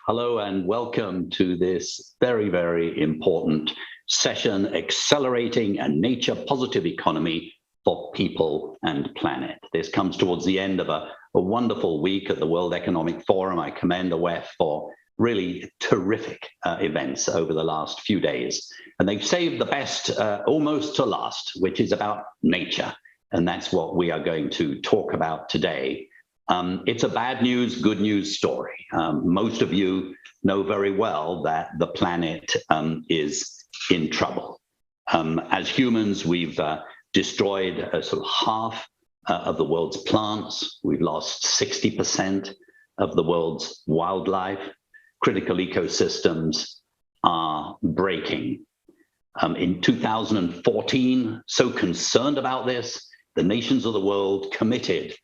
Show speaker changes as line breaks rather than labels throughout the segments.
Hello and welcome to this very, very important session, Accelerating a Nature Positive Economy for People and Planet. This comes towards the end of a wonderful week at the World Economic Forum. I commend the WEF for really terrific events over the last few days. And they've saved the best almost to last, which is about nature. And that's what we are going to talk about today. It's a bad news, good news story. Most of you know very well that the planet is in trouble. As humans, we've destroyed sort of half of the world's plants. We've lost 60% of the world's wildlife. Critical ecosystems are breaking. In 2014, so concerned about this, the nations of the world committed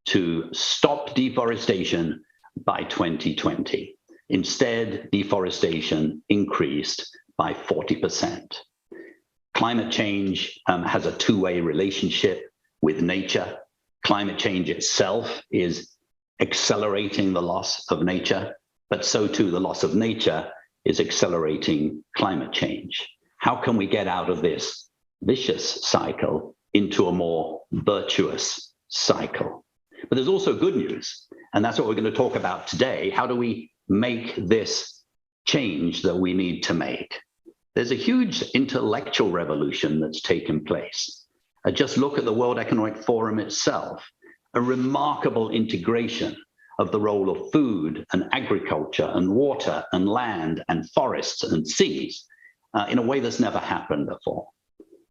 to stop deforestation by 2020. Instead, deforestation increased by 40%. Climate change has a two-way relationship with nature. Climate change itself is accelerating the loss of nature, but so too the loss of nature is accelerating climate change. How can we get out of this vicious cycle into a more virtuous cycle? But there's also good news, and that's what we're going to talk about today. How do we make this change that we need to make? There's a huge intellectual revolution that's taken place. Just look at the World Economic Forum itself, a remarkable integration of the role of food and agriculture and water and land and forests and seas in a way that's never happened before.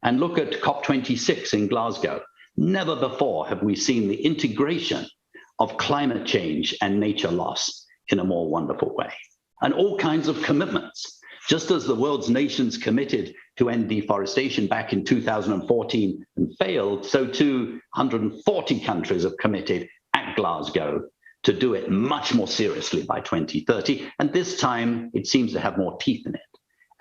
And look at COP26 in Glasgow. Never before have we seen the integration of climate change and nature loss in a more wonderful way. And all kinds of commitments. Just as the world's nations committed to end deforestation back in 2014 and failed, so too 140 countries have committed at Glasgow to do it much more seriously by 2030. And this time it seems to have more teeth in it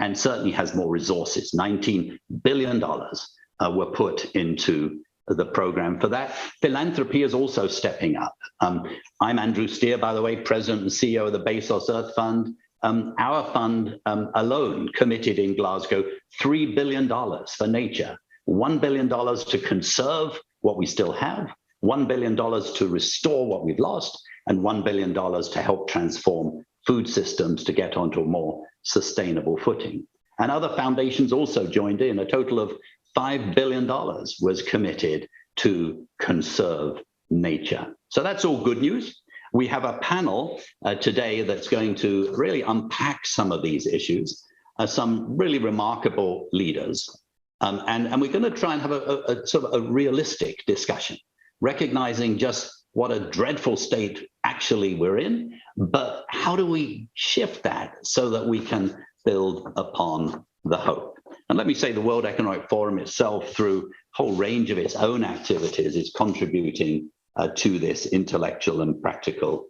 and certainly has more resources. $19 billion were put into the program for that. Philanthropy is also stepping up. I'm Andrew Steer, by the way, President and CEO of the Bezos Earth Fund. Our fund alone committed in Glasgow $3 billion for nature, $1 billion to conserve what we still have, $1 billion to restore what we've lost, and $1 billion to help transform food systems to get onto a more sustainable footing. And other foundations also joined in. A total of $5 billion was committed to conserve nature. So that's all good news. We have a panel today that's going to really unpack some of these issues, some really remarkable leaders. And we're going to try and have a sort of a realistic discussion, recognizing just what a dreadful state actually we're in, but how do we shift that so that we can build upon the hope? And let me say the World Economic Forum itself, through a whole range of its own activities, is contributing to this intellectual and practical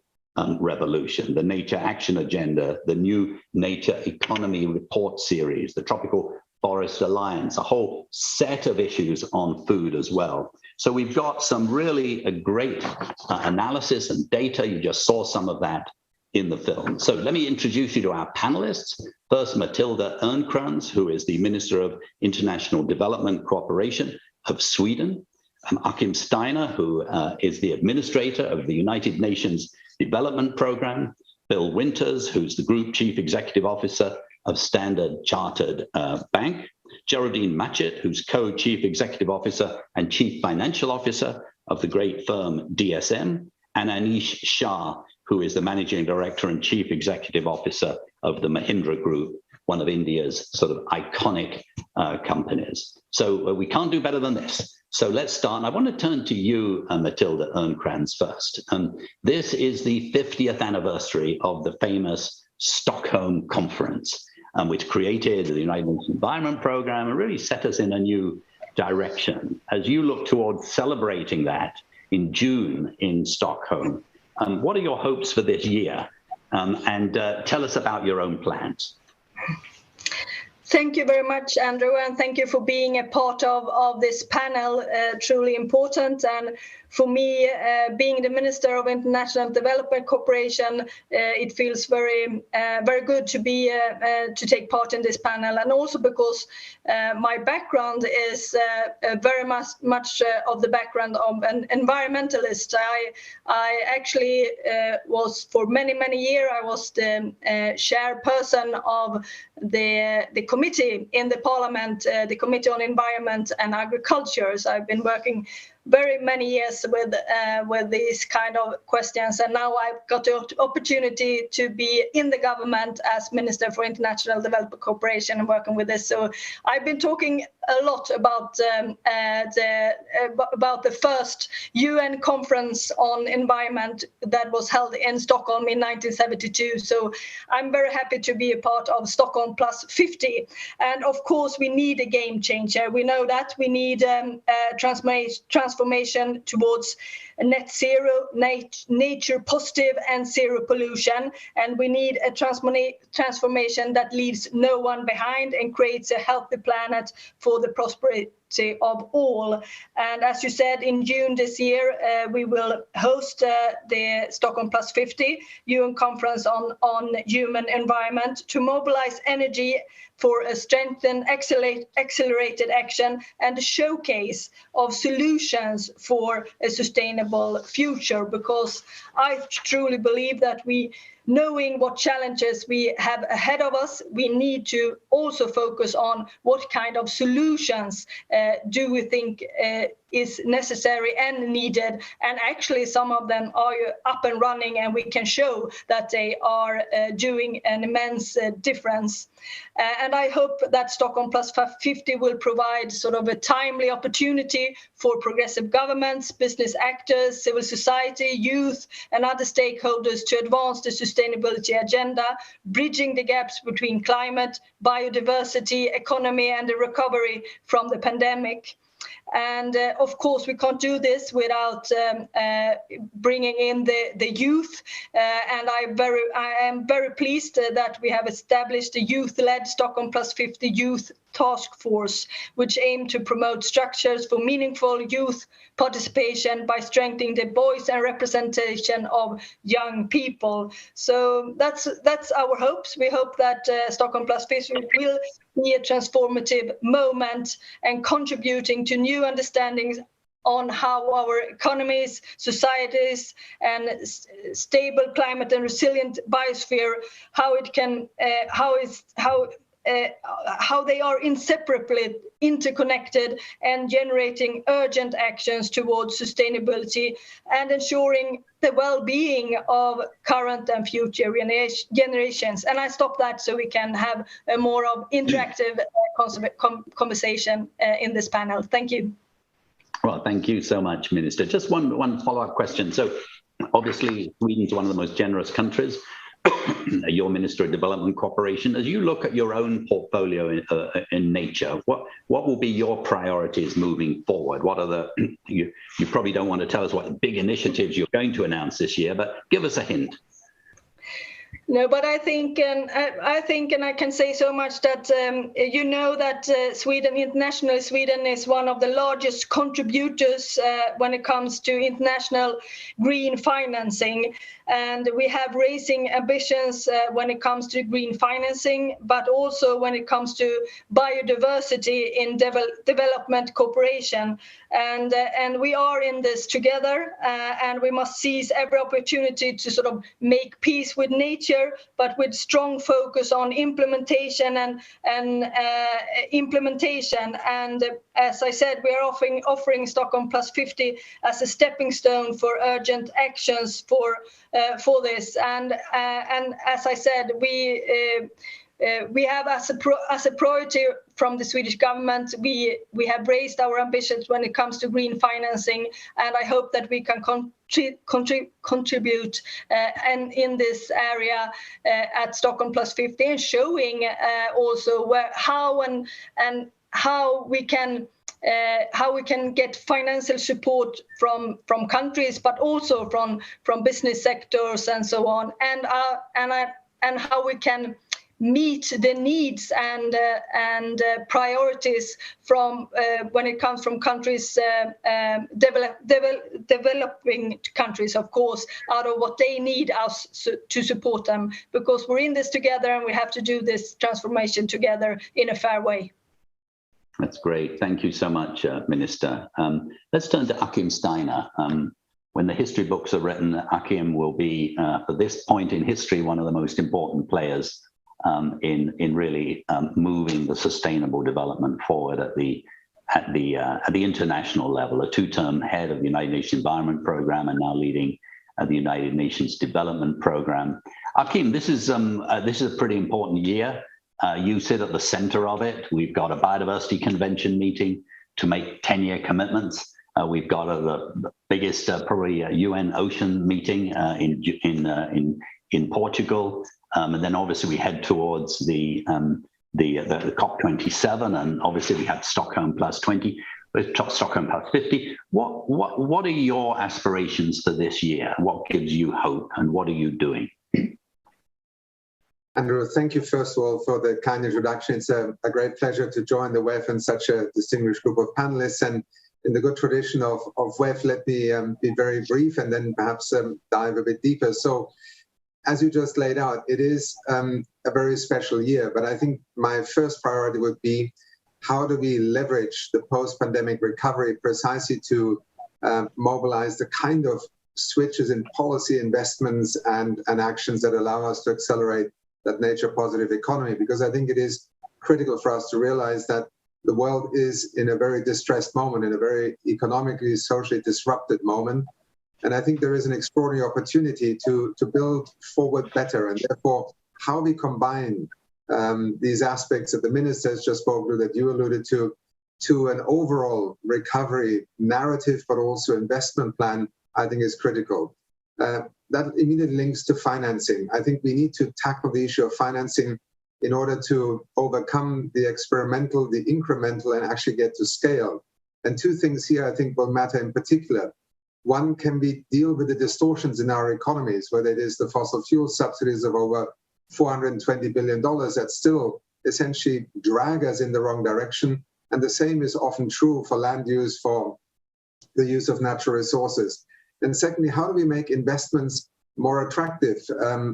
revolution. The Nature Action Agenda, the new Nature Economy Report Series, the Tropical Forest Alliance, a whole set of issues on food as well. So we've got some really great analysis and data. You just saw some of that in the film. So let me introduce you to our panelists. First, Matilda Ernkrans, who is the Minister of International Development Cooperation of Sweden. Achim Steiner, who is the Administrator of the United Nations Development Programme. Bill Winters, who's the Group Chief Executive Officer of Standard Chartered Bank. Geraldine Matchett, who's Co-Chief Executive Officer and Chief Financial Officer of the great firm DSM. And Anish Shah, who is the Managing Director and Chief Executive Officer of the Mahindra Group, one of India's sort of iconic companies. So we can't do better than this. So let's start. I want to turn to you, Matilda Ernkrans, first. This is the 50th anniversary of the famous Stockholm Conference, which created the United Nations Environment Programme and really set us in a new direction. As you look towards celebrating that in June in Stockholm, what are your hopes for this year? And tell us about your own plans.
Thank you very much, Andrew, and thank you for being a part of this panel, truly important. And for me, being the Minister of International Development Cooperation, it feels very good to be to take part in this panel, and also because my background is very much of the background of an environmentalist. I actually was for many years. I was the chairperson of the committee in the Parliament, the Committee on Environment and Agriculture. So I've been working very many years with these kind of questions, and now I've got the opportunity to be in the government as Minister for International Development Cooperation and working with this. So I've been talking a lot about the first UN conference on environment that was held in Stockholm in 1972. So I'm very happy to be a part of Stockholm Plus 50, and of course we need a game changer. We know that we need transformation towards net zero, nature positive and zero pollution, and we need a transformation that leaves no one behind and creates a healthy planet for the prosperity of all. And as you said, in June this year, we will host the Stockholm Plus 50 UN conference on human environment to mobilize energy for a strengthened, accelerated action and a showcase of solutions for a sustainable future. Because I truly believe that knowing what challenges we have ahead of us, we need to also focus on what kind of solutions do we think is necessary and needed. And actually some of them are up and running, and we can show that they are doing an immense difference. And I hope that Stockholm Plus 50 will provide sort of a timely opportunity for progressive governments, business actors, civil society, youth, and other stakeholders to advance the sustainability agenda, bridging the gaps between climate, biodiversity, economy, and the recovery from the pandemic. And of course, we can't do this without bringing in the youth. And I am very pleased that we have established a youth-led Stockholm Plus 50 Youth Task Force, which aim to promote structures for meaningful youth participation by strengthening the voice and representation of young people. So that's our hopes. We hope that Stockholm Plus 50 will be a transformative moment and contributing to new understandings on how our economies, societies, and stable climate and resilient biosphere, how they are inseparably interconnected and generating urgent actions towards sustainability and ensuring the well-being of current and future generations. And I stop that so we can have a more of interactive conversation in this panel. Thank you.
Well, thank you so much, Minister. Just one follow-up question. So obviously, Sweden's one of the most generous countries. You're Minister of Development Cooperation. As you look at your own portfolio in nature, what will be your priorities moving forward? What are you probably don't want to tell us what big initiatives you're going to announce this year, but give us a hint.
No, but I think, and I can say so much that you know that Sweden is one of the largest contributors when it comes to international green financing, and we have raising ambitions when it comes to green financing, but also when it comes to biodiversity in development cooperation, and we are in this together, and we must seize every opportunity to sort of make peace with nature, but with strong focus on implementation and implementation. And as I said, we are offering Stockholm Plus 50 as a stepping stone for urgent actions for this. And as I said, we have as a priority from the Swedish government, we have raised our ambitions when it comes to green financing, and I hope that we can contribute and in this area at Stockholm Plus 50, and showing also how we can get financial support from countries, but also from business sectors and so on, and how we can meet the needs and priorities from when it comes from countries, developing countries, of course, out of what they need us to support them, because we're in this together and we have to do this transformation together in a fair way.
That's great. Thank you so much, Minister. Let's turn to Achim Steiner. When the history books are written, Achim will be, for this point in history, one of the most important players in really moving the sustainable development forward at the international level. A two-term head of the United Nations Environment Programme and now leading the United Nations Development Programme. Achim, this is a pretty important year. You sit at the center of it. We've got a biodiversity convention meeting to make 10-year commitments. We've got the biggest probably UN ocean meeting in Portugal, and then obviously we head towards the COP27, and obviously we have Stockholm plus 20, Stockholm plus 50. What are your aspirations for this year? What gives you hope, and what are you doing?
Andrew, thank you first of all for the kind introduction. It's a great pleasure to join the WEF and such a distinguished group of panelists. And in the good tradition of WEF, let me be very brief and then perhaps dive a bit deeper. So as you just laid out, it is a very special year, but I think my first priority would be how do we leverage the post-pandemic recovery precisely to mobilize the kind of switches in policy investments and actions that allow us to accelerate that nature-positive economy, because I think it is critical for us to realize that the world is in a very distressed moment, in a very economically, socially disrupted moment. And I think there is an extraordinary opportunity to build forward better. And therefore, how we combine these aspects that the ministers just spoke to, that you alluded to an overall recovery narrative, but also investment plan, I think is critical. That immediately links to financing. I think we need to tackle the issue of financing in order to overcome the experimental, the incremental, and actually get to scale. And two things here I think will matter in particular. One, can we deal with the distortions in our economies, whether it is the fossil fuel subsidies of over $420 billion that still essentially drag us in the wrong direction. And the same is often true for land use, for the use of natural resources. And secondly, how do we make investments more attractive,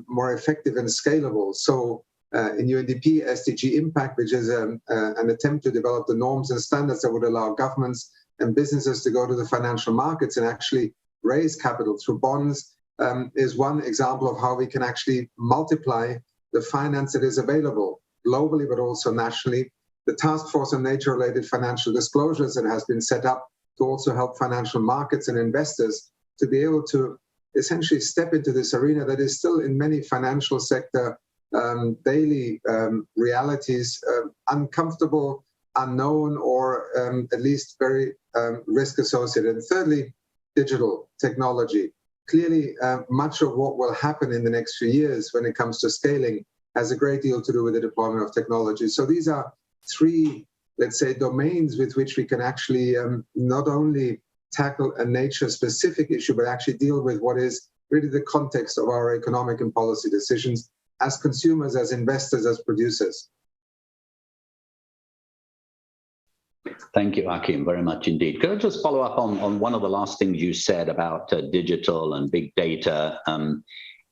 more effective and scalable? So in UNDP, SDG Impact, which is an attempt to develop the norms and standards that would allow governments and businesses to go to the financial markets and actually raise capital through bonds, is one example of how we can actually multiply the finance that is available globally, but also nationally. The Task Force on Nature-Related Financial Disclosures that has been set up to also help financial markets and investors to be able to essentially step into this arena that is still in many financial sector daily realities uncomfortable, unknown, or at least very risk associated. And thirdly, digital technology. Clearly, much of what will happen in the next few years when it comes to scaling has a great deal to do with the deployment of technology. So these are three, let's say, domains with which we can actually not only tackle a nature-specific issue, but actually deal with what is really the context of our economic and policy decisions as consumers, as investors, as producers.
Thank you, Achim, very much indeed. Could I just follow up on one of the last things you said about digital and big data?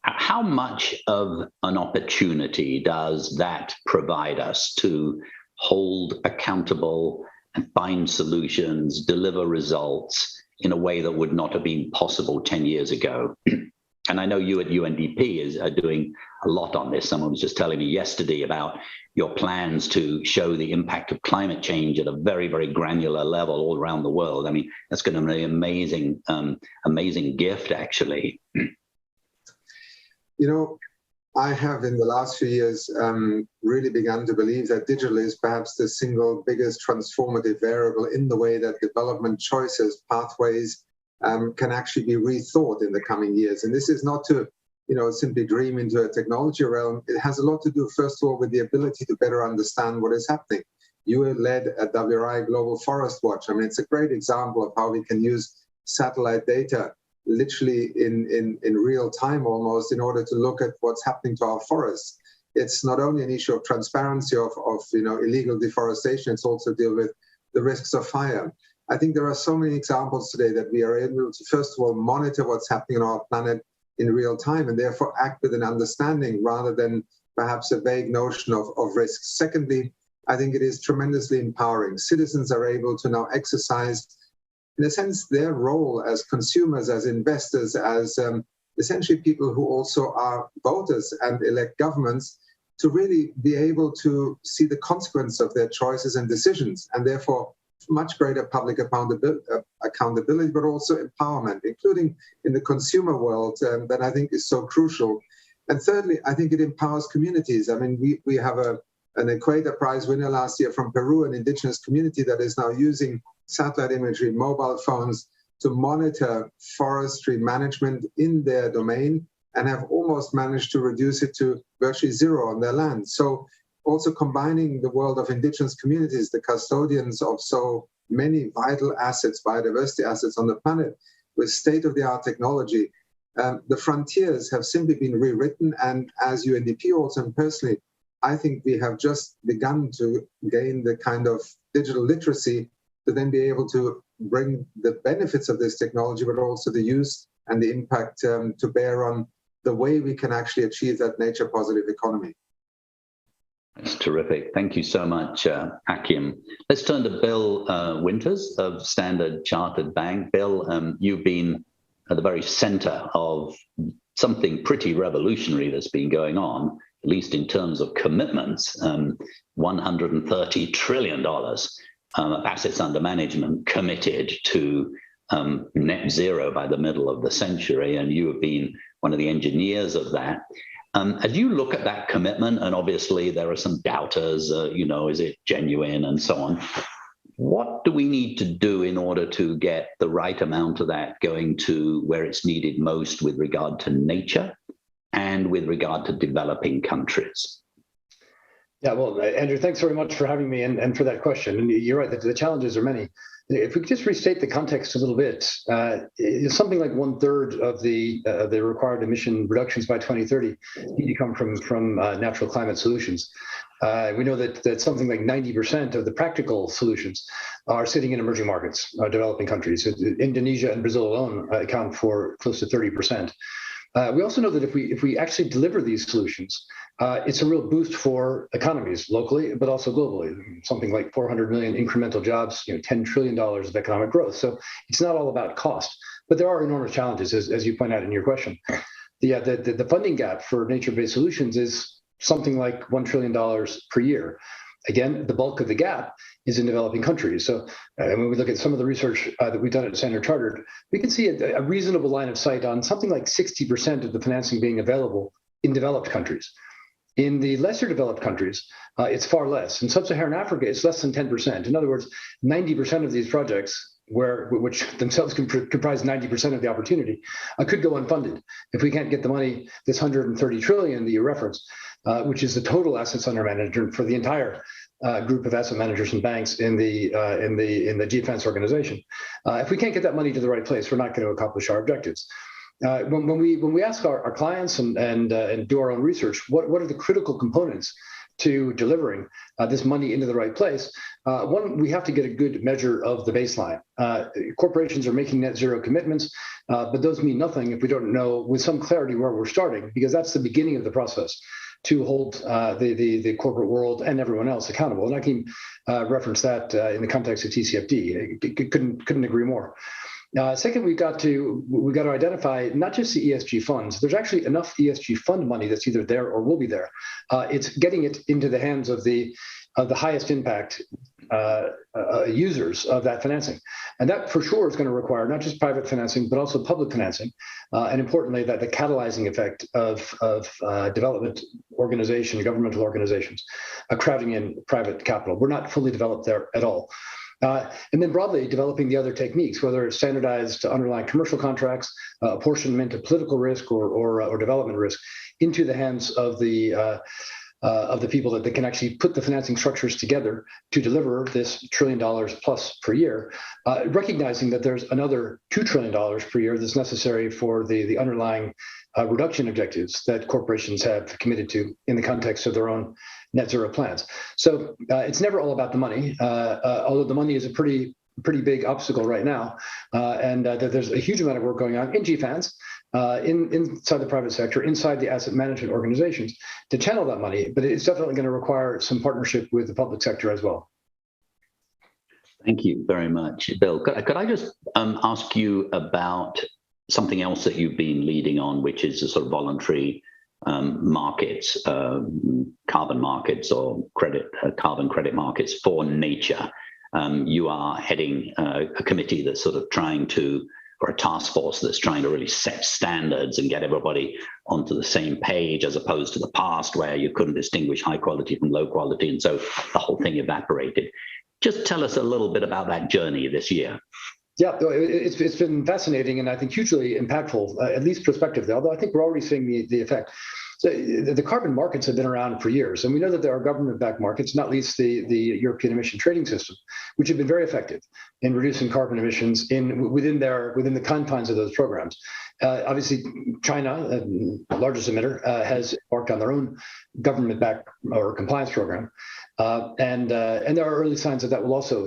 How much of an opportunity does that provide us to hold accountable and find solutions, deliver results in a way that would not have been possible 10 years ago? And I know you at UNDP are doing a lot on this. Someone was just telling me yesterday about your plans to show the impact of climate change at a very, very granular level all around the world. I mean, that's going to be an amazing, amazing gift, actually.
You know, I have in the last few years really begun to believe that digital is perhaps the single biggest transformative variable in the way that development choices, pathways can actually be rethought in the coming years. And this is not to, simply dream into a technology realm. It has a lot to do, first of all, with the ability to better understand what is happening. You led at WRI Global Forest Watch. I mean, it's a great example of how we can use satellite data literally in real time almost in order to look at what's happening to our forests. it's not only an issue of transparency of illegal deforestation, it's also deal with the risks of fire. I think there are so many examples today that we are able to, first of all, monitor what's happening on our planet in real time and therefore act with an understanding rather than perhaps a vague notion of risks. Secondly, I think it is tremendously empowering. Citizens are able to now exercise, in a sense, their role as consumers, as investors, as essentially people who also are voters and elect governments, to really be able to see the consequence of their choices and decisions, and therefore much greater public accountability, but also empowerment, including in the consumer world, that I think is so crucial. And thirdly, I think it empowers communities. I mean, we have an Equator Prize winner last year from Peru, an indigenous community that is now using satellite imagery, mobile phones, to monitor forestry management in their domain and have almost managed to reduce it to virtually zero on their land. So also combining the world of indigenous communities, the custodians of so many vital assets, biodiversity assets on the planet, with state-of-the-art technology. The frontiers have simply been rewritten, and as UNDP also and personally, I think we have just begun to gain the kind of digital literacy to then be able to bring the benefits of this technology, but also the use and the impact to bear on the way we can actually achieve that nature-positive economy.
That's terrific. Thank you so much, Hakim. Let's turn to Bill Winters of Standard Chartered Bank. Bill, you've been at the very center of something pretty revolutionary that's been going on, at least in terms of commitments, $130 trillion of assets under management committed to net zero by the middle of the century, and you have been one of the engineers of that. As you look at that commitment, and obviously there are some doubters, is it genuine and so on, what do we need to do in order to get the right amount of that going to where it's needed most with regard to nature and with regard to developing countries?
Yeah, well, Andrew, thanks very much for having me and for that question. And you're right, the challenges are many. If we could just restate the context a little bit, something like 1/3 of the required emission reductions by 2030 need to come from natural climate solutions. We know that something like 90% of the practical solutions are sitting in emerging markets, developing countries. Indonesia and Brazil alone account for close to 30%. We also know that if we actually deliver these solutions, it's a real boost for economies locally, but also globally. Something like 400 million incremental jobs, $10 trillion of economic growth. So it's not all about cost, but there are enormous challenges, as you point out in your question. The funding gap for nature-based solutions is something like $1 trillion per year. Again, the bulk of the gap is in developing countries. So when we look at some of the research that we've done at Standard Chartered, we can see a reasonable line of sight on something like 60% of the financing being available in developed countries. In the lesser developed countries, it's far less. In sub-Saharan Africa, it's less than 10%. In other words, 90% of these projects, which themselves comprise 90% of the opportunity, could go unfunded. If we can't get the money, this 130 trillion that you referenced, which is the total assets under management for the entire group of asset managers and banks in the G-Defense organization. If we can't get that money to the right place, we're not going to accomplish our objectives. When we ask our clients and do our own research, what are the critical components to delivering this money into the right place? One, we have to get a good measure of the baseline. Corporations are making net zero commitments, but those mean nothing if we don't know with some clarity where we're starting, because that's the beginning of the process to hold the corporate world and everyone else accountable. And I can reference that in the context of TCFD. Couldn't agree more. Second, we've got to identify not just the ESG funds. There's actually enough ESG fund money that's either there or will be there. It's getting it into the hands of the highest impact users of that financing. And that for sure is going to require not just private financing, but also public financing. And importantly, that the catalyzing effect of development organization, governmental organizations, crowding in private capital. We're not fully developed there at all. And then broadly developing the other techniques, whether it's standardized underlying commercial contracts, apportionment of political risk or development risk into the hands of the people that can actually put the financing structures together to deliver this $1 trillion plus per year, recognizing that there's another $2 trillion per year that's necessary for the underlying reduction objectives that corporations have committed to in the context of their own net zero plans. So it's never all about the money, although the money is a pretty big obstacle right now. And there's a huge amount of work going on in GFANZ, inside the private sector, inside the asset management organizations to channel that money. But it's definitely going to require some partnership with the public sector as well.
Thank you very much, Bill. Could I just ask you about something else that you've been leading on, which is the sort of voluntary markets, carbon markets or carbon credit markets for nature. You are heading a committee that's sort of trying to, or a task force that's trying to really set standards and get everybody onto the same page, as opposed to the past where you couldn't distinguish high quality from low quality, and so the whole thing evaporated. Just tell us a little bit about that journey this year.
Yeah, it's been fascinating and I think hugely impactful, at least prospectively, although I think we're already seeing the effect. So the carbon markets have been around for years, and we know that there are government-backed markets, not least the European emission trading system, which have been very effective in reducing carbon emissions within the confines of those programs. Obviously, China, the largest emitter, has embarked on their own government-backed or compliance program, and there are early signs that will also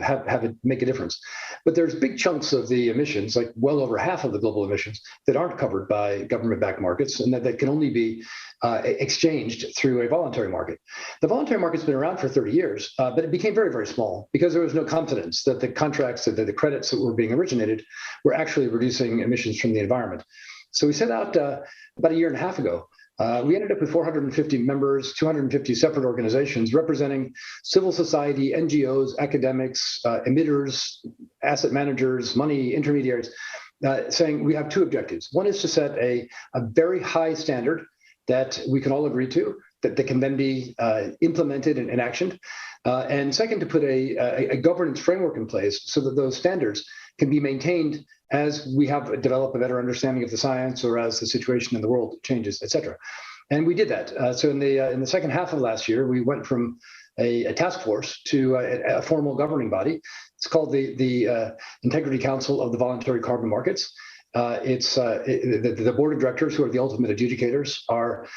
make a difference. But there's big chunks of the emissions, like well over half of the global emissions, that aren't covered by government-backed markets, and that can only be exchanged through a voluntary market. The voluntary market's been around for 30 years, but it became very, very small because there was no confidence that the contracts, that the credits that were being originated were actually reducing emissions from the environment. So we set out about a year and a half ago. We ended up with 450 members, 250 separate organizations representing civil society, NGOs, academics, emitters, asset managers, money intermediaries, saying we have two objectives. One is to set a very high standard that we can all agree to, that can then be implemented and actioned. And second, to put a governance framework in place so that those standards can be maintained as we have developed a better understanding of the science or as the situation in the world changes, et cetera. And we did that. So in the second half of last year, we went from a task force to a formal governing body. It's called the Integrity Council of the Voluntary Carbon Markets. It's the board of directors, who are the ultimate adjudicators, are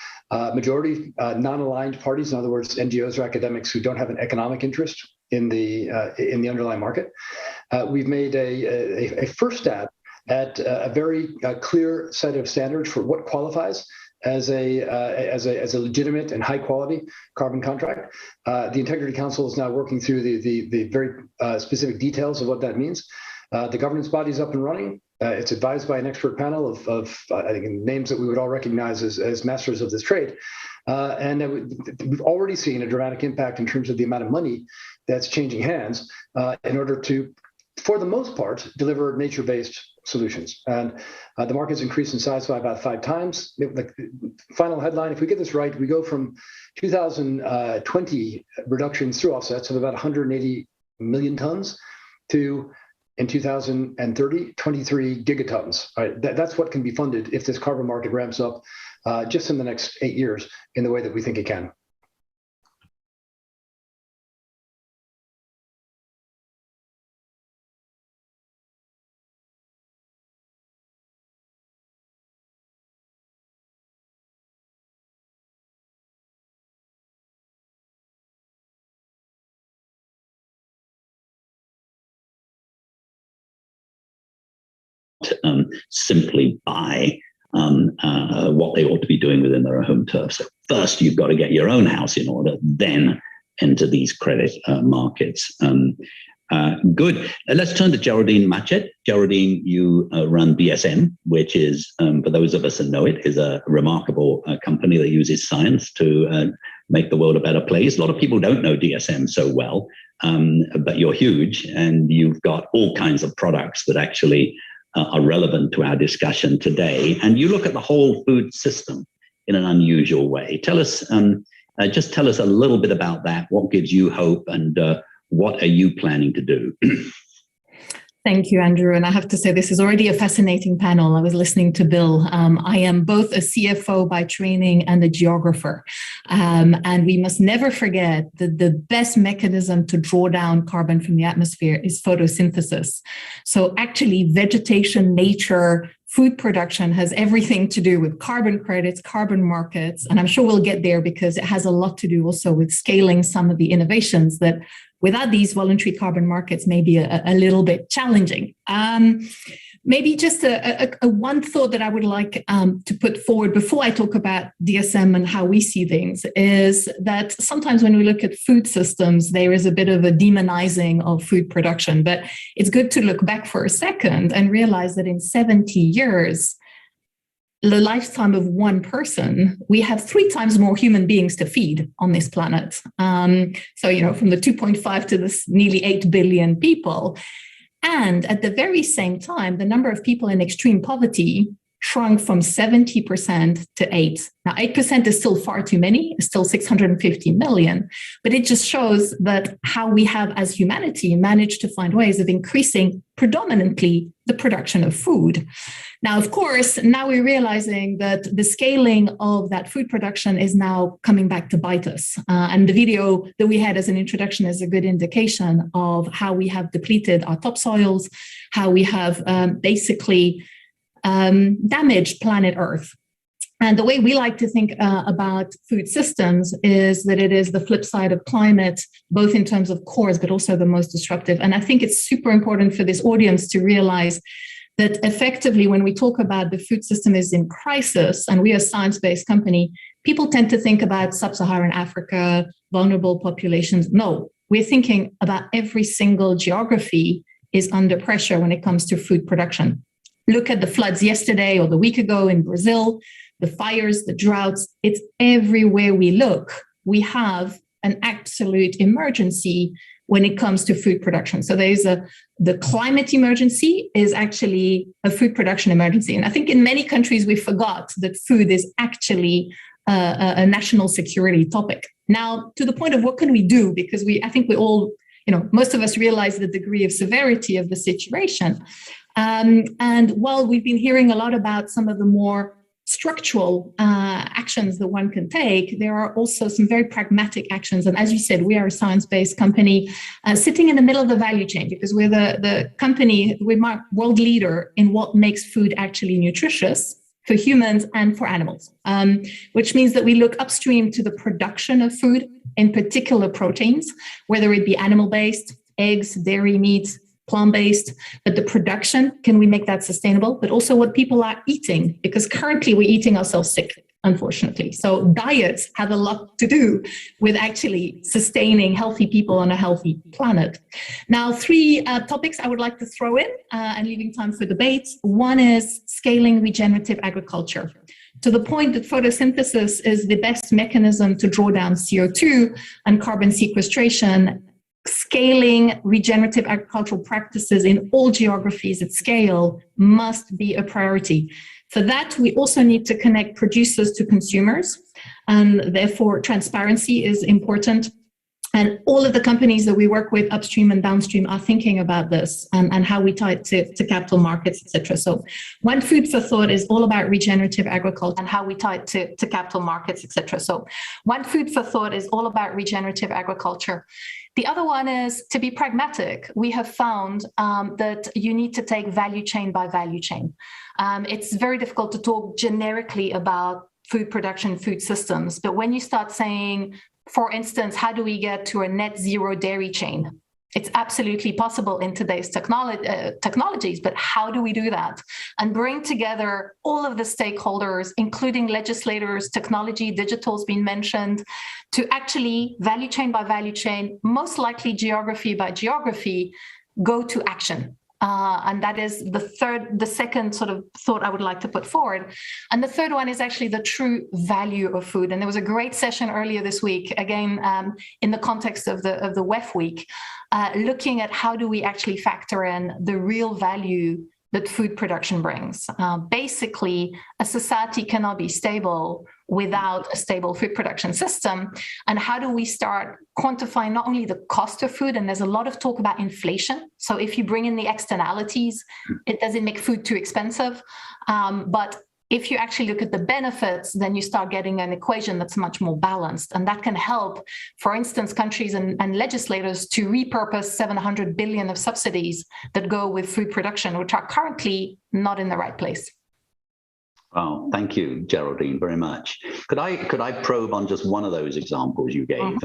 majority non-aligned parties, in other words, NGOs or academics who don't have an economic interest in the underlying market. We've made a first stab at a very clear set of standards for what qualifies as a legitimate and high quality carbon contract. The Integrity Council is now working through the very specific details of what that means. The governance body is up and running. It's advised by an expert panel of I think names that we would all recognize as masters of this trade. And we've already seen a dramatic impact in terms of the amount of money that's changing hands in order to, for the most part, deliver nature-based solutions. And the market's increased in size by about 5 times. The final headline, if we get this right, we go from 2020 reductions through offsets of about 180 million tons to, in 2030, 23 gigatons. Right? That's what can be funded if this carbon market ramps up just in the next 8 years in the way that we think it can.
Simply buy what they ought to be doing within their home turf. So first, you've got to get your own house in order, then enter these credit markets. Good. Let's turn to Geraldine Matchett. Geraldine, you run DSM, which is, for those of us that know it, is a remarkable company that uses science to make the world a better place. A lot of people don't know DSM so well, but you're huge, and you've got all kinds of products that actually are relevant to our discussion today. And you look at the whole food system in an unusual way. Tell us, just tell us a little bit about that. What gives you hope, and what are you planning to do?
Thank you, Andrew. And I have to say, this is already a fascinating panel. I was listening to Bill. I am both a CFO by training and a geographer. And we must never forget that the best mechanism to draw down carbon from the atmosphere is photosynthesis. So actually, vegetation, nature, food production has everything to do with carbon credits, carbon markets, and I'm sure we'll get there because it has a lot to do also with scaling some of the innovations that without these voluntary carbon markets may be a little bit challenging. Maybe just a one thought that I would like to put forward before I talk about DSM and how we see things is that sometimes when we look at food systems, there is a bit of a demonizing of food production, but it's good to look back for a second and realize that in 70 years, the lifetime of one person, we have 3 times more human beings to feed on this planet. So, from the 2.5 to this nearly 8 billion people. And at the very same time, the number of people in extreme poverty shrunk from 70% to 8%. Now, 8% is still far too many, it's still 650 million, but it just shows that how we have, as humanity, managed to find ways of increasing predominantly the production of food. Now, of course, now we're realizing that the scaling of that food production is now coming back to bite us. And the video that we had as an introduction is a good indication of how we have depleted our topsoils, how we have basically damaged planet Earth. And the way we like to think about food systems is that it is the flip side of climate, both in terms of cause, but also the most disruptive. And I think it's super important for this audience to realize that effectively, when we talk about the food system is in crisis, and we are a science-based company, people tend to think about sub-Saharan Africa, vulnerable populations. No, we're thinking about every single geography is under pressure when it comes to food production. Look at the floods yesterday or the week ago in Brazil, the fires, the droughts. It's everywhere we look. We have an absolute emergency when it comes to food production. So the climate emergency is actually a food production emergency. And I think in many countries, we forgot that food is actually a national security topic. Now, to the point of what can we do? Because I think we all, most of us realize the degree of severity of the situation. And while we've been hearing a lot about some of the more structural actions that one can take, there are also some very pragmatic actions. And as you said, we are a science-based company sitting in the middle of the value chain because we're the company, we're world leader in what makes food actually nutritious for humans and for animals, which means that we look upstream to the production of food, in particular proteins, whether it be animal-based, eggs, dairy, meat, plant-based, but the production, can we make that sustainable? But also what people are eating, because currently we're eating ourselves sick, unfortunately. So diets have a lot to do with actually sustaining healthy people on a healthy planet. Now, 3 topics I would like to throw in and leaving time for debate. One is scaling regenerative agriculture. To the point that photosynthesis is the best mechanism to draw down CO2 and carbon sequestration, scaling regenerative agricultural practices in all geographies at scale must be a priority. For that, we also need to connect producers to consumers, and therefore transparency is important. And all of the companies that we work with upstream and downstream are thinking about this and how we tie it to capital markets, etc. So one food for thought is all about regenerative agriculture and how we tie it to capital markets, etc. So one food for thought is all about regenerative agriculture. The other one is to be pragmatic. We have found that you need to take value chain by value chain. It's very difficult to talk generically about food production, food systems, but when you start saying, for instance, how do we get to a net zero dairy chain? It's absolutely possible in today's technologies, but how do we do that? And bring together all of the stakeholders, including legislators, technology, digital's been mentioned, to actually value chain by value chain, most likely geography by geography, go to action. And that is the second sort of thought I would like to put forward. And the third one is actually the true value of food. And there was a great session earlier this week, again, in the context of the WEF week, looking at how do we actually factor in the real value that food production brings. Basically, a society cannot be stable without a stable food production system. And how do we start quantifying not only the cost of food, and there's a lot of talk about inflation. So if you bring in the externalities, it doesn't make food too expensive. But if you actually look at the benefits, then you start getting an equation that's much more balanced. And that can help, for instance, countries and legislators to repurpose 700 billion of subsidies that go with food production, which are currently not in the right place.
Wow, thank you, Geraldine, very much. Could I probe on just one of those examples you gave,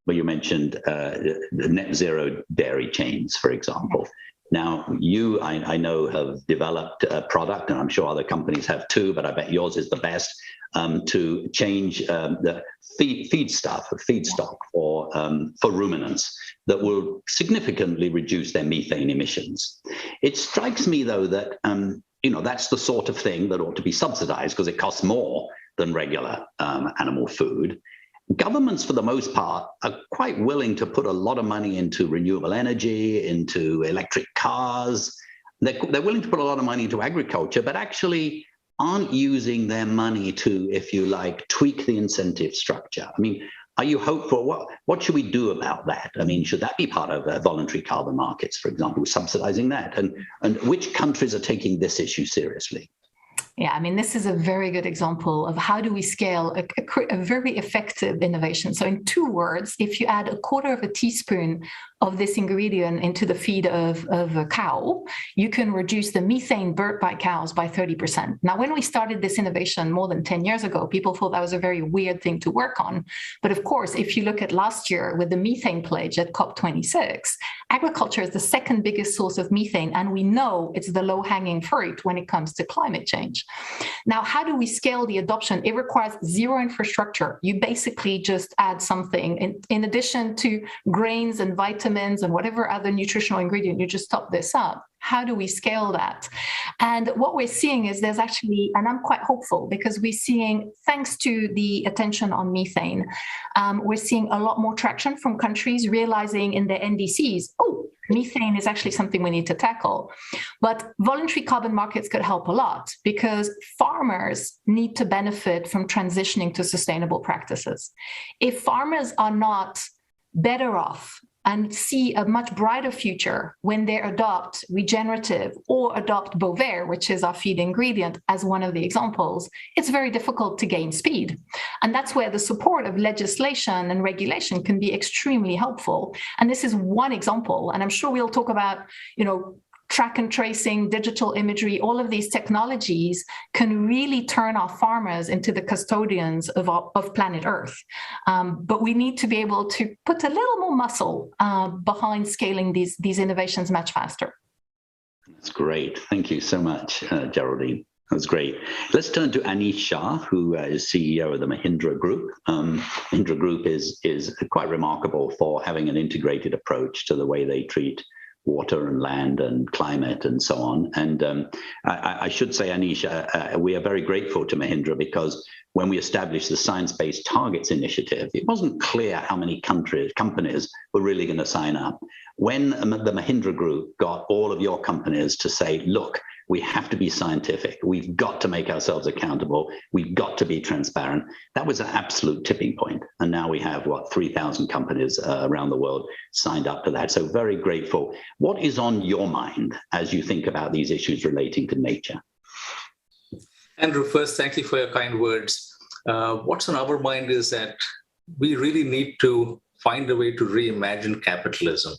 where you mentioned the net zero dairy chains, for example? Now, you, I know, have developed a product, and I'm sure other companies have too, but I bet yours is the best, to change the feedstock for ruminants that will significantly reduce their methane emissions. It strikes me, though, that that's the sort of thing that ought to be subsidized because it costs more than regular animal food. Governments, for the most part, are quite willing to put a lot of money into renewable energy, into electric cars. They're willing to put a lot of money into agriculture, but actually aren't using their money to, if you like, tweak the incentive structure. I mean, are you hopeful? What should we do about that? I mean, should that be part of voluntary carbon markets, for example, subsidizing that? And which countries are taking this issue seriously?
Yeah, I mean, this is a very good example of how do we scale a very effective innovation. So in 2 words, if you add 1/4 of a teaspoon of this ingredient into the feed of a cow, you can reduce the methane burnt by cows by 30%. Now, when we started this innovation more than 10 years ago, people thought that was a very weird thing to work on. But of course, if you look at last year with the methane pledge at COP26, agriculture is the second biggest source of methane, and we know it's the low-hanging fruit when it comes to climate change. Now, how do we scale the adoption? It requires zero infrastructure. You basically just add something in addition to grains and vitamins and whatever other nutritional ingredient, you just top this up. How do we scale that? And what we're seeing is there's actually, and I'm quite hopeful because we're seeing, thanks to the attention on methane, we're seeing a lot more traction from countries realizing in their NDCs, oh, methane is actually something we need to tackle. But voluntary carbon markets could help a lot because farmers need to benefit from transitioning to sustainable practices. If farmers are not better off and see a much brighter future when they adopt regenerative or adopt Bovaer, which is our feed ingredient, as one of the examples, it's very difficult to gain speed. And that's where the support of legislation and regulation can be extremely helpful. And this is one example. And I'm sure we'll talk about, track and tracing, digital imagery, all of these technologies can really turn our farmers into the custodians of planet Earth. But we need to be able to put a little more muscle behind scaling these innovations much faster.
That's great. Thank you so much, Geraldine. That was great. Let's turn to Anish Shah, who is CEO of the Mahindra Group. Mahindra Group is quite remarkable for having an integrated approach to the way they treat water and land and climate and so on. And I should say, Anish, we are very grateful to Mahindra because when we established the Sciencebased Targets Initiative, it wasn't clear how many companies were really going to sign up. When the Mahindra Group got all of your companies to say, look, we have to be scientific. We've got to make ourselves accountable. We've got to be transparent. That was an absolute tipping point. And now we have, 3,000 companies around the world signed up to that. So very grateful. What is on your mind as you think about these issues relating to nature?
Andrew, first, thank you for your kind words. What's on our mind is that we really need to find a way to reimagine capitalism,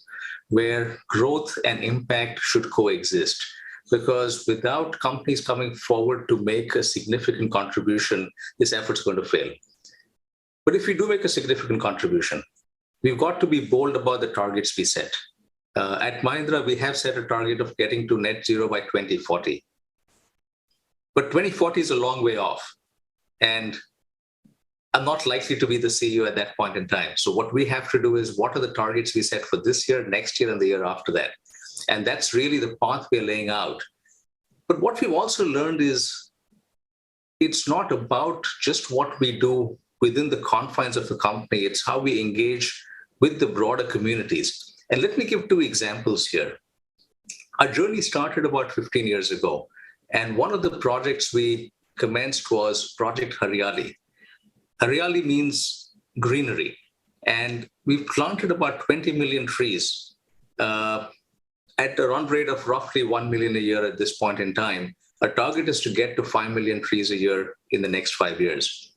where growth and impact should coexist. Because without companies coming forward to make a significant contribution, this effort's going to fail. But if we do make a significant contribution, we've got to be bold about the targets we set. At Mahindra, we have set a target of getting to net zero by 2040. But 2040 is a long way off. And I'm not likely to be the CEO at that point in time. So what we have to do is, what are the targets we set for this year, next year, and the year after that? And that's really the path we're laying out. But what we've also learned is it's not about just what we do within the confines of the company. It's how we engage with the broader communities. And let me give 2 examples here. Our journey started about 15 years ago. And one of the projects we commenced was Project Haryali. Haryali means greenery. And we've planted about 20 million trees at a run rate of roughly 1 million a year at this point in time. Our target is to get to 5 million trees a year in the next 5 years.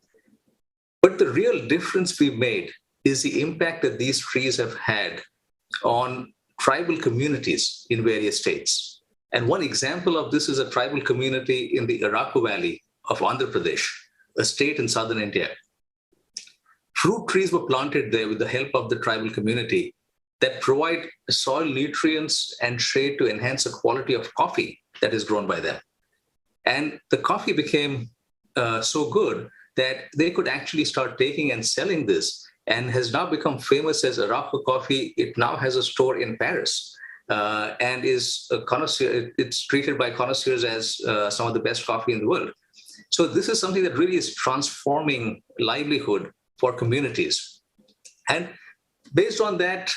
But the real difference we've made is the impact that these trees have had on tribal communities in various states. And one example of this is a tribal community in the Araku Valley of Andhra Pradesh, a state in southern India. Fruit trees were planted there with the help of the tribal community that provide soil nutrients and shade to enhance the quality of coffee that is grown by them. And the coffee became so good that they could actually start taking and selling this, and has now become famous as Araku coffee. It now has a store in Paris and is a connoisseur. It's treated by connoisseurs as some of the best coffee in the world. So this is something that really is transforming livelihood for communities. And based on that,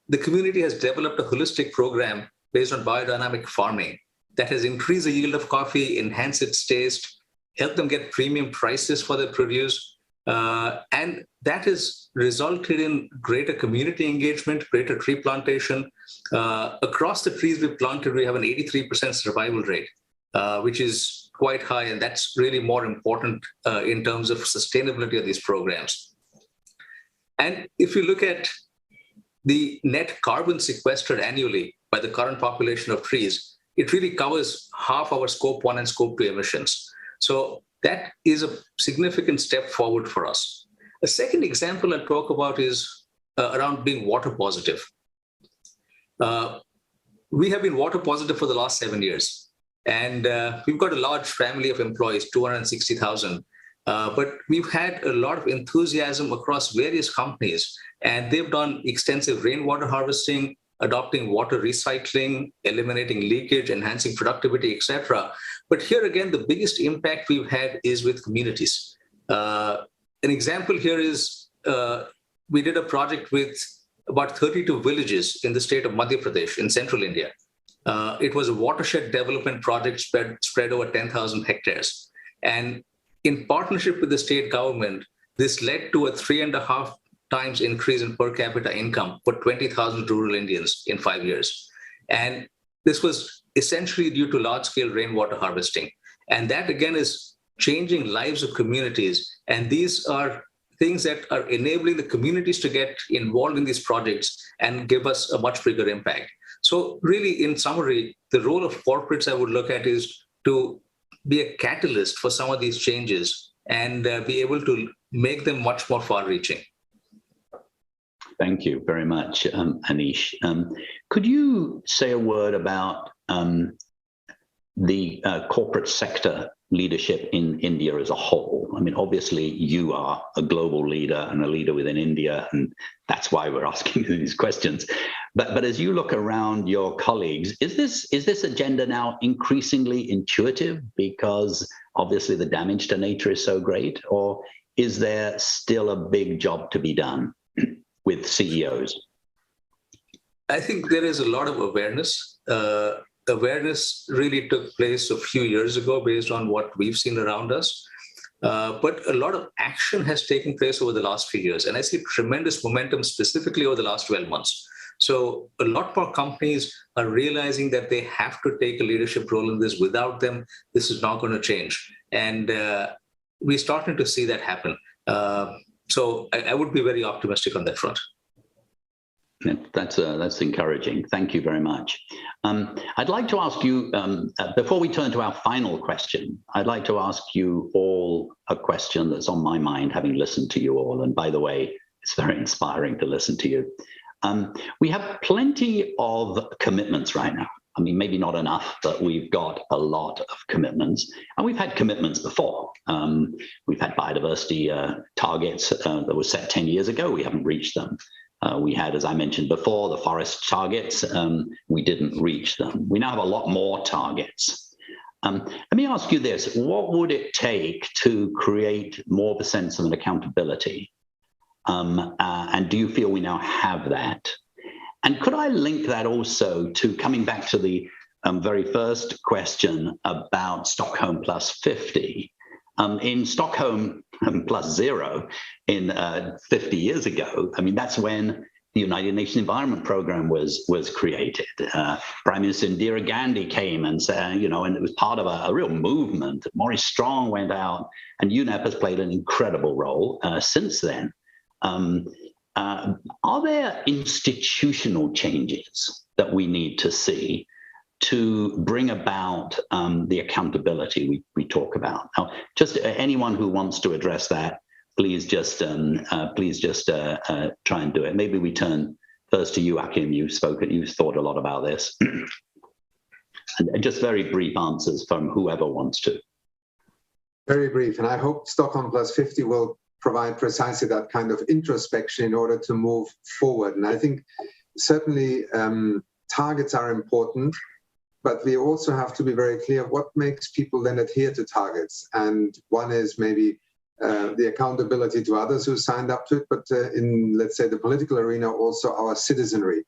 the community has developed a holistic program based on biodynamic farming that has increased the yield of coffee, enhanced its taste, helped them get premium prices for their produce. And that has resulted in greater community engagement, greater tree plantation. Across the trees we planted, we have an 83% survival rate, which is quite high. And that's really more important in terms of sustainability of these programs. And if you look at the net carbon sequestered annually by the current population of trees, it really covers half our scope 1 and scope 2 emissions. So that is a significant step forward for us. A second example I'll talk about is around being water positive. We have been water positive for the last 7 years. And we've got a large family of employees, 260,000. But we've had a lot of enthusiasm across various companies, and they've done extensive rainwater harvesting, adopting water recycling, eliminating leakage, enhancing productivity, etc. But here again, the biggest impact we've had is with communities. An example here is we did a project with about 32 villages in the state of Madhya Pradesh in central India. It was a watershed development project spread over 10,000 hectares. And in partnership with the state government, this led to a 3.5 times increase in per capita income for 20,000 rural Indians in 5 years. And this was essentially due to large-scale rainwater harvesting. And that, again, is changing lives of communities. And these are things that are enabling the communities to get involved in these projects and give us a much bigger impact. So really, in summary, the role of corporates I would look at is to be a catalyst for some of these changes and be able to make them much more far-reaching.
Thank you very much, Anish. Could you say a word about the corporate sector leadership in India as a whole? I mean, obviously, you are a global leader and a leader within India, and that's why we're asking you these questions. But as you look around your colleagues, is this agenda now increasingly intuitive because obviously the damage to nature is so great, or is there still a big job to be done with CEOs?
I think there is a lot of awareness. Awareness really took place a few years ago based on what we've seen around us. But a lot of action has taken place over the last few years. And I see tremendous momentum specifically over the last 12 months. So a lot more companies are realizing that they have to take a leadership role in this. Without them, this is not going to change. And we're starting to see that happen. So I would be very optimistic on that front.
Yeah, that's encouraging. Thank you very much. I'd like to ask you, before we turn to our final question, I'd like to ask you all a question that's on my mind, having listened to you all. And by the way, it's very inspiring to listen to you. We have plenty of commitments right now. I mean, maybe not enough, but we've got a lot of commitments. And we've had commitments before. We've had biodiversity targets that were set 10 years ago. We haven't reached them. We had, as I mentioned before, the forest targets. We didn't reach them. We now have a lot more targets. Let me ask you this. What would it take to create more of a sense of an accountability? And do you feel we now have that? And could I link that also to coming back to the very first question about Stockholm plus 50? In Stockholm plus 0 in 50 years ago, I mean, that's when the United Nations Environment Programme was created. Prime Minister Indira Gandhi came and said, you know, and it was part of a real movement. Maurice Strong went out, and UNEP has played an incredible role since then. Are there institutional changes that we need to see to bring about the accountability we talk about. Now, just anyone who wants to address that, please just try and do it. Maybe we turn first to you, Achim. You've thought a lot about this. And just very brief answers from whoever wants to.
Very brief, and I hope Stockholm Plus 50 will provide precisely that kind of introspection in order to move forward. And I think certainly targets are important, but we also have to be very clear what makes people then adhere to targets. And one is maybe the accountability to others who signed up to it, but in, let's say, the political arena, also our citizenry.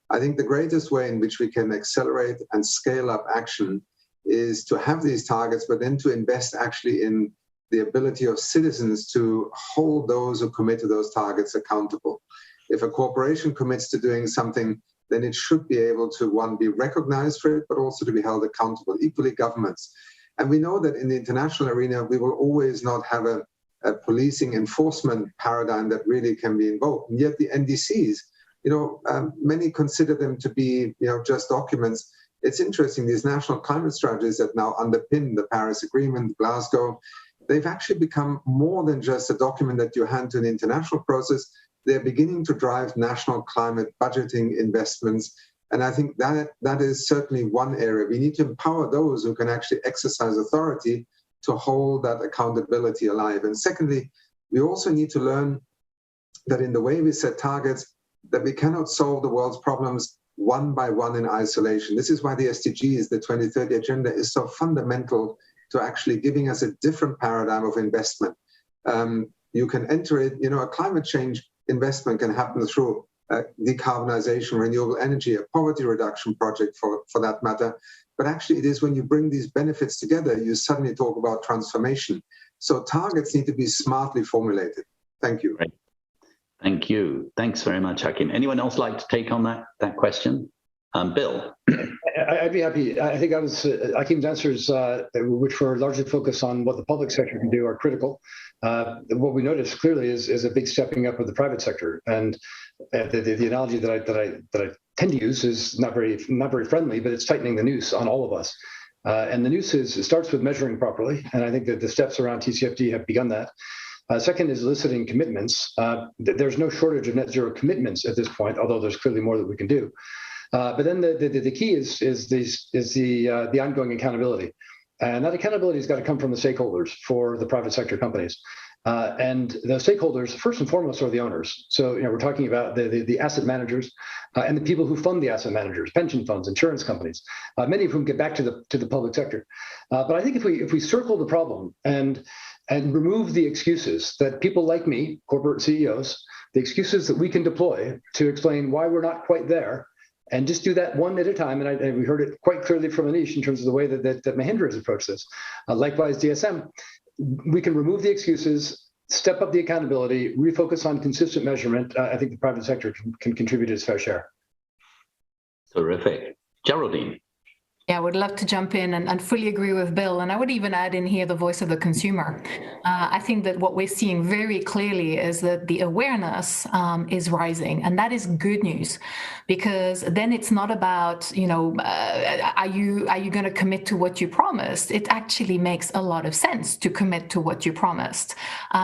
I think the greatest way in which we can accelerate and scale up action is to have these targets, but then to invest actually in the ability of citizens to hold those who commit to those targets accountable. If a corporation commits to doing something, then it should be able to, one, be recognized for it, but also to be held accountable, equally governments. And we know that in the international arena, we will always not have a policing enforcement paradigm that really can be invoked. And yet the NDCs, many consider them to be, just documents. It's interesting, these national climate strategies that now underpin the Paris Agreement, Glasgow, they've actually become more than just a document that you hand to an international process. They're beginning to drive national climate budgeting investments. And I think that is certainly one area. We need to empower those who can actually exercise authority to hold that accountability alive. And secondly, we also need to learn that in the way we set targets, that we cannot solve the world's problems one by one in isolation. This is why the SDGs, the 2030 Agenda, is so fundamental to actually giving us a different paradigm of investment. You can enter it, a climate change investment can happen through decarbonization, renewable energy, a poverty reduction project for that matter. But actually it is when you bring these benefits together, you suddenly talk about transformation. So targets need to be smartly formulated. Thank you.
Right. Thank you. Thanks very much, Achim. Anyone else like to take on that question? Bill.
I'd be happy. I think Achim's answers, which were largely focused on what the public sector can do, are critical. What we notice clearly is a big stepping up of the private sector. And the analogy that I tend to use is not very friendly, but it's tightening the noose on all of us. And the noose starts with measuring properly. And I think that the steps around TCFD have begun that. Second is eliciting commitments. There's no shortage of net zero commitments at this point, although there's clearly more that we can do. But then the key is the ongoing accountability. And that accountability has got to come from the stakeholders for the private sector companies. And the stakeholders, first and foremost, are the owners. So we're talking about the asset managers and the people who fund the asset managers, pension funds, insurance companies, many of whom get back to the public sector. But I think if we circle the problem and remove the excuses that people like me, corporate CEOs, the excuses that we can deploy to explain why we're not quite there, and just do that one at a time. And we heard it quite clearly from Anish in terms of the way that Mahindra has approached this. Likewise, DSM, we can remove the excuses, step up the accountability, refocus on consistent measurement. I think the private sector can contribute its fair share.
Terrific. Geraldine.
Yeah, I would love to jump in and fully agree with Bill. And I would even add in here the voice of the consumer. I think that what we're seeing very clearly is that the awareness is rising. And that is good news, because then it's not about, are you going to commit to what you promised? It actually makes a lot of sense to commit to what you promised.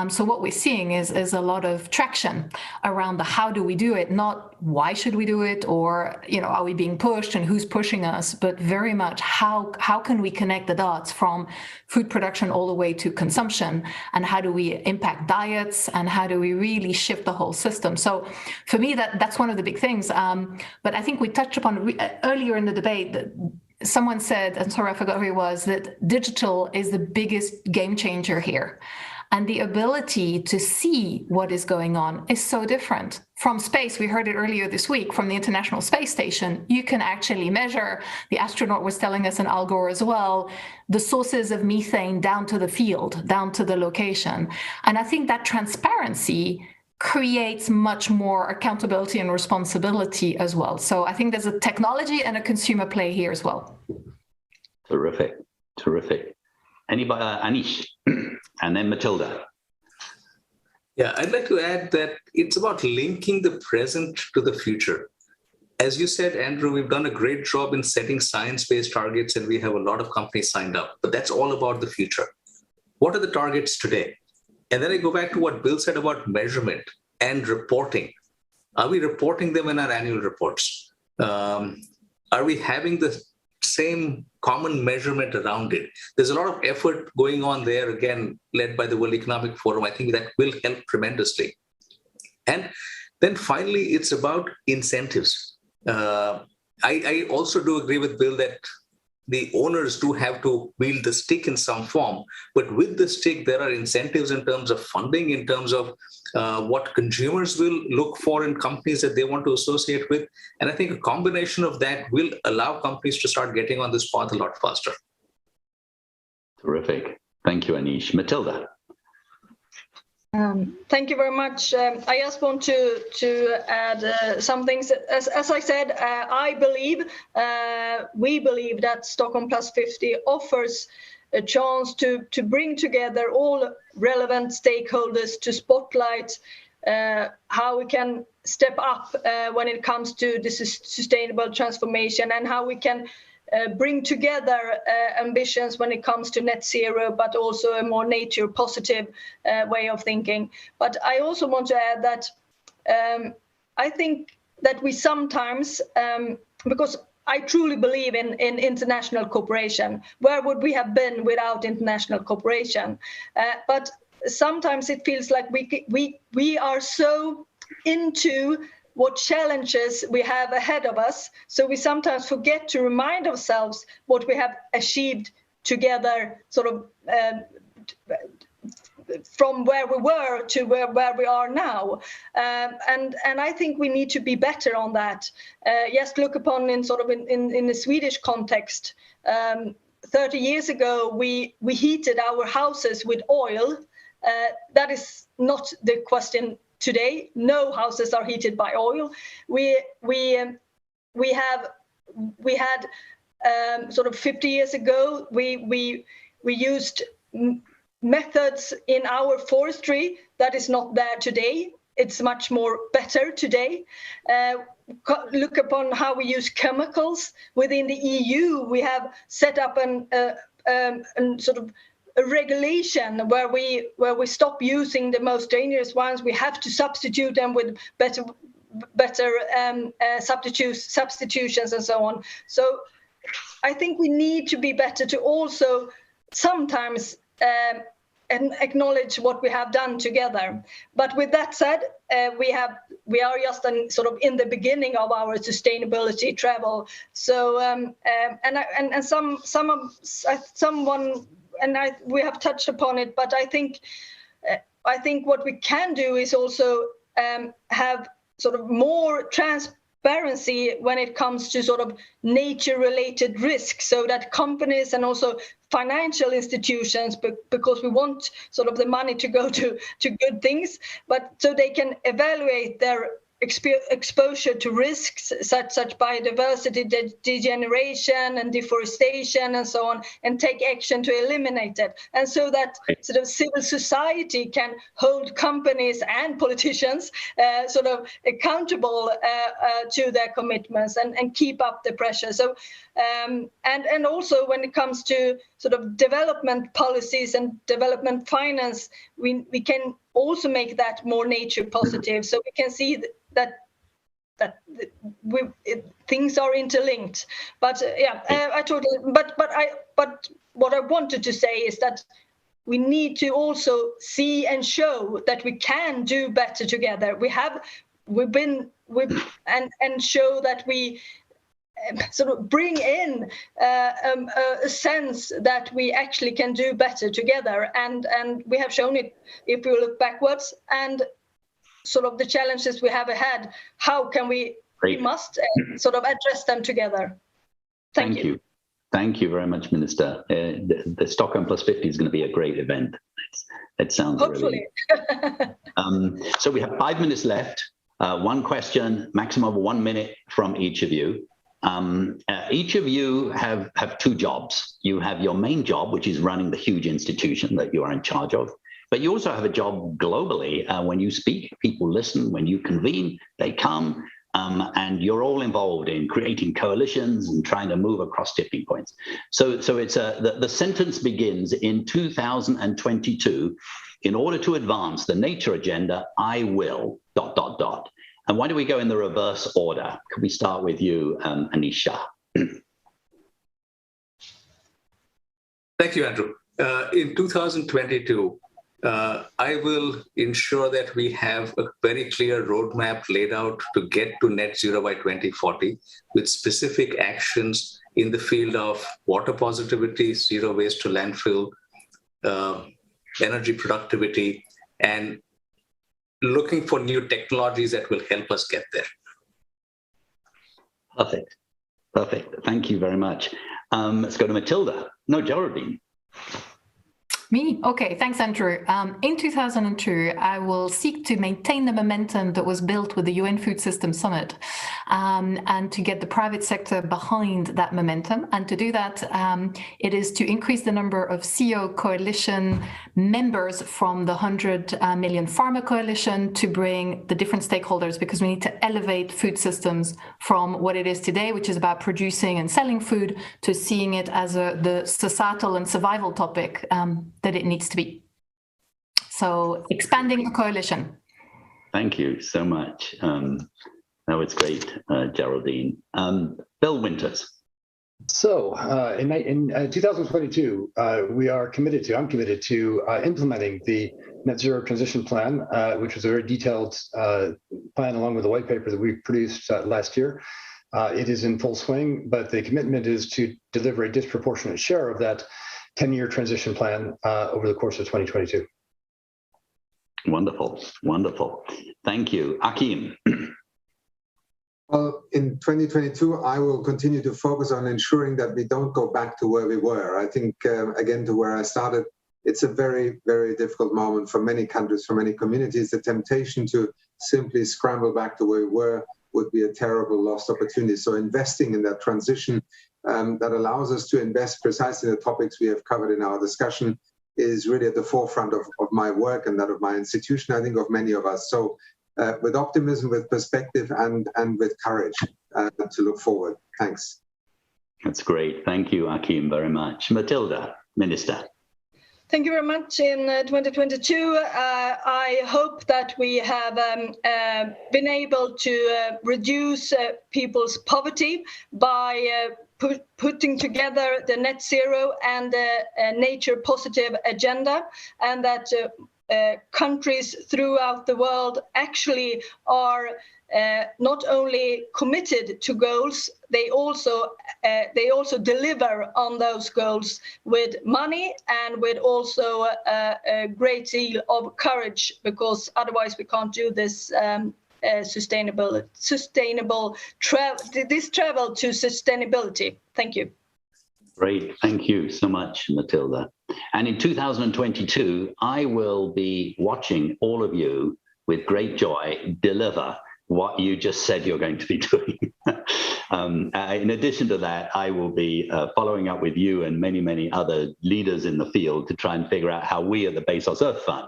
So what we're seeing is a lot of traction around the how do we do it, not why should we do it, or, are we being pushed and who's pushing us, but very much how can we connect the dots from food production all the way to consumption, and how do we impact diets, and how do we really shift the whole system. So for me, that's one of the big things. But I think we touched upon earlier in the debate that someone said, and sorry, I forgot who it was, that digital is the biggest game changer here. And the ability to see what is going on is so different. From space, we heard it earlier this week, from the International Space Station, you can actually measure, the astronaut was telling us in Al Gore as well, the sources of methane down to the field, down to the location. And I think that transparency creates much more accountability and responsibility as well. So I think there's a technology and a consumer play here as well.
Terrific, terrific. Anybody, Anish, and then Matilda.
Yeah, I'd like to add that it's about linking the present to the future. as you said, Andrew, we've done a great job in setting science-based targets, and we have a lot of companies signed up, but that's all about the future. What are the targets today? And then I go back to what Bill said about measurement and reporting. Are we reporting them in our annual reports? Are we having the same common measurement around it? There's a lot of effort going on there, again, led by the World Economic Forum. I think that will help tremendously. And then finally, it's about incentives. I also do agree with Bill that the owners do have to wield the stick in some form, but with the stick, there are incentives in terms of funding, in terms of what consumers will look for in companies that they want to associate with. And I think a combination of that will allow companies to start getting on this path a lot faster.
Terrific. Thank you, Anish. Matilda.
Thank you very much. I just want to add some things. As I said, we believe that Stockholm Plus 50 offers a chance to bring together all relevant stakeholders to spotlight how we can step up when it comes to this sustainable transformation, and how we can bring together ambitions when it comes to net zero, but also a more nature positive way of thinking. But I also want to add that I think that we sometimes, because I truly believe in international cooperation. Where would we have been without international cooperation? But sometimes it feels like we are so into what challenges we have ahead of us. So we sometimes forget to remind ourselves what we have achieved together, sort of from where we were to where we are now. And I think we need to be better on that. Just look upon in the Swedish context. 30 years ago, we heated our houses with oil. That is not the question today. No houses are heated by oil. We had sort of 50 years ago, we used methods in our forestry that is not there today. It's much more better today. Look upon how we use chemicals within the EU. We have set up a regulation where we stop using the most dangerous ones. We have to substitute them with better substitutions and so on. So I think we need to be better to also sometimes and acknowledge what we have done together. But with that said, we are just in the beginning of our sustainability travel. So we have touched upon it, but I think what we can do is also have sort of more transparency when it comes to sort of nature-related risks, so that companies and also financial institutions, because we want sort of the money to go to good things, but so they can evaluate their exposure to risks such biodiversity degeneration and deforestation and so on, and take action to eliminate it. And so that sort of civil society can hold companies and politicians sort of accountable to their commitments and keep up the pressure. So and also when it comes to sort of development policies and development finance, we can also make that more nature positive. So we can see that things are interlinked. But I totally. But what I wanted to say is that we need to also see and show that we can do better together. And show that we sort of bring in a sense that we actually can do better together, and we have shown it if we look backwards and sort of the challenges we have ahead. How can we must sort of address them together. Thank you.
Thank you very much, Minister. The Stockholm Plus 50 is going to be a great event. It sounds
hopefully.
Really. So we have 5 minutes left. One question, maximum of 1 minute from each of you. Each of you have 2 jobs. You have your main job, which is running the huge institution that you are in charge of. But you also have a job globally. When you speak, people listen. When you convene, they come. and you're all involved in creating coalitions and trying to move across tipping points. So it's the sentence begins in 2022. In order to advance the nature agenda, I will ... And why do we go in the reverse order? Could we start with you, Anisha?
Thank you, Andrew. In 2022, I will ensure that we have a very clear roadmap laid out to get to net zero by 2040 with specific actions in the field of water positivity, zero waste to landfill, energy productivity, and looking for new technologies that will help us get there.
Perfect. Thank you very much. Let's go to Matilda. No, Geraldine.
Me? Okay, thanks, Andrew. In 2002, I will seek to maintain the momentum that was built with the UN Food System Summit and to get the private sector behind that momentum. And to do that, it is to increase the number of CEO coalition members from the 100 million Pharma Coalition to bring the different stakeholders, because we need to elevate food systems from what it is today, which is about producing and selling food, to seeing it as the societal and survival topic that it needs to be. So expanding the coalition.
Thank you so much. That was great, Geraldine. Bill Winters.
So in 2022, I'm committed to implementing the Net Zero Transition Plan, which was a very detailed plan along with the white paper that we produced last year. It is in full swing, but the commitment is to deliver a disproportionate share of that 10-year transition plan over the course of 2022.
Wonderful. Thank you. Akim.
Well, in 2022, I will continue to focus on ensuring that we don't go back to where we were. I think, again, to where I started, it's a very, very difficult moment for many countries, for many communities. The temptation to simply scramble back to where we were would be a terrible lost opportunity. So investing in that transition that allows us to invest precisely in the topics we have covered in our discussion is really at the forefront of my work and that of my institution, I think of many of us. So with optimism, with perspective, and with courage to look forward. Thanks.
That's great. Thank you, Akim, very much. Matilda, Minister.
Thank you very much. In 2022, I hope that we have been able to reduce people's poverty by putting together the net zero and nature positive agenda, and that countries throughout the world actually are not only committed to goals, they also deliver on those goals with money and with also a great deal of courage, because otherwise we can't do this sustainable travel to sustainability. Thank you.
Great. Thank you so much, Matilda. And in 2022, I will be watching all of you with great joy deliver what you just said you're going to be doing. In addition to that, I will be following up with you and many other leaders in the field to try and figure out how we at the Bezos Earth Fund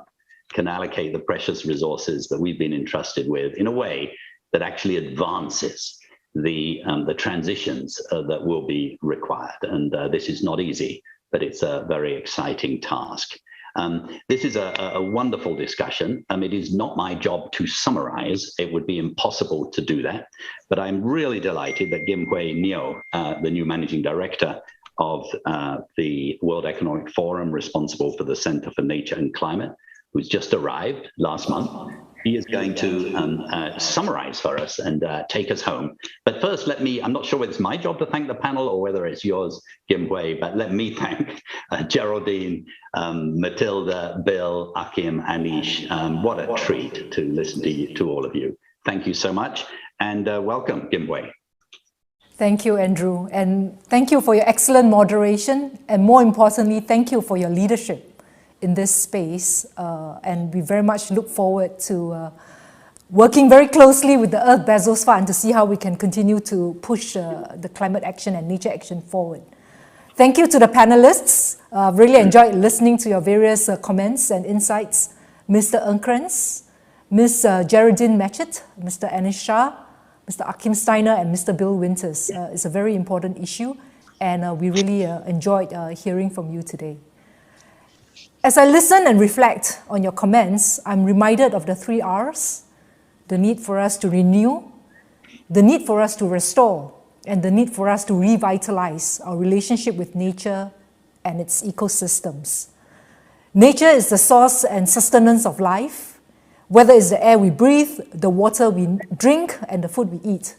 can allocate the precious resources that we've been entrusted with in a way that actually advances the transitions that will be required. And this is not easy, but it's a very exciting task. This is a wonderful discussion. It is not my job to summarize. It would be impossible to do that. But I'm really delighted that Gimhui Neo, the new managing director of the World Economic Forum, responsible for the Center for Nature and Climate, who's just arrived last month, he is going to summarize for us and take us home. But first, I'm not sure whether it's my job to thank the panel or whether it's yours, Gimhui, but let me thank Geraldine, Matilda, Bill, Akim, Anish. What a treat to listen to all of you. Thank you so much, and welcome, Gimhui.
Thank you, Andrew, and thank you for your excellent moderation, and more importantly, thank you for your leadership in this space, and we very much look forward to working very closely with the Earth Bezos Fund to see how we can continue to push the climate action and nature action forward. Thank you to the panelists. Really enjoyed listening to your various comments and insights. Mr. Unkrans, Ms. Geraldine Matchett, Mr. Anish Shah, Mr. Achim Steiner and Mr. Bill Winters. It's a very important issue, and we really enjoyed hearing from you today. As I listen and reflect on your comments, I'm reminded of the 3 R's: the need for us to renew, the need for us to restore, and the need for us to revitalize our relationship with nature and its ecosystems. Nature is the source and sustenance of life, whether it's the air we breathe, the water we drink, and the food we eat.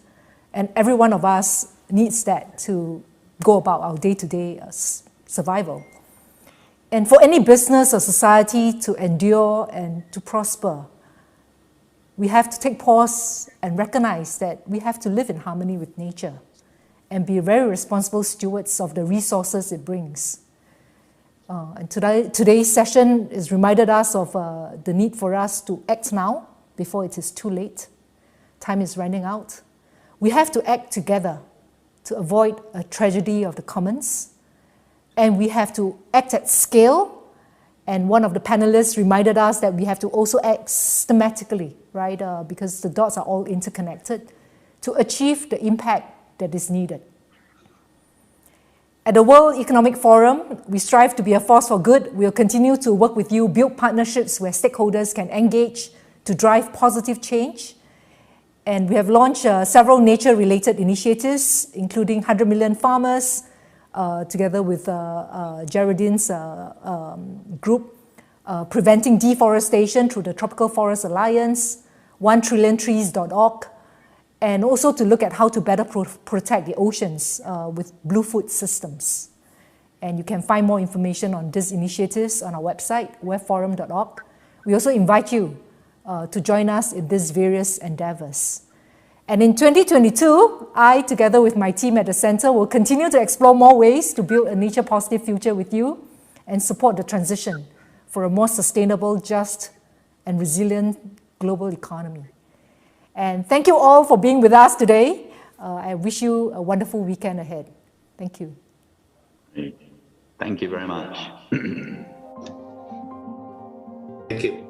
And every one of us needs that to go about our day-to-day survival. And for any business or society to endure and to prosper, we have to take pause and recognize that we have to live in harmony with nature and be very responsible stewards of the resources it brings. And today's session has reminded us of the need for us to act now before it is too late. Time is running out. We have to act together to avoid a tragedy of the commons. And we have to act at scale. And one of the panelists reminded us that we have to also act systematically, right? Because the dots are all interconnected to achieve the impact that is needed. At the World Economic Forum, we strive to be a force for good. We'll continue to work with you, build partnerships where stakeholders can engage to drive positive change. And we have launched several nature-related initiatives, including 100 Million Farmers, together with Geraldine's group, preventing deforestation through the Tropical Forest Alliance, 1trilliontrees.org, and also to look at how to better protect the oceans with Bluefoot systems. And you can find more information on these initiatives on our website, webforum.org. We also invite you to join us in these various endeavors. And in 2022, I, together with my team at the Center, will continue to explore more ways to build a nature-positive future with you and support the transition for a more sustainable, just, and resilient global economy. And thank you all for being with us today. I wish you a wonderful weekend ahead. Thank you.
Thank you very much.
Thank you.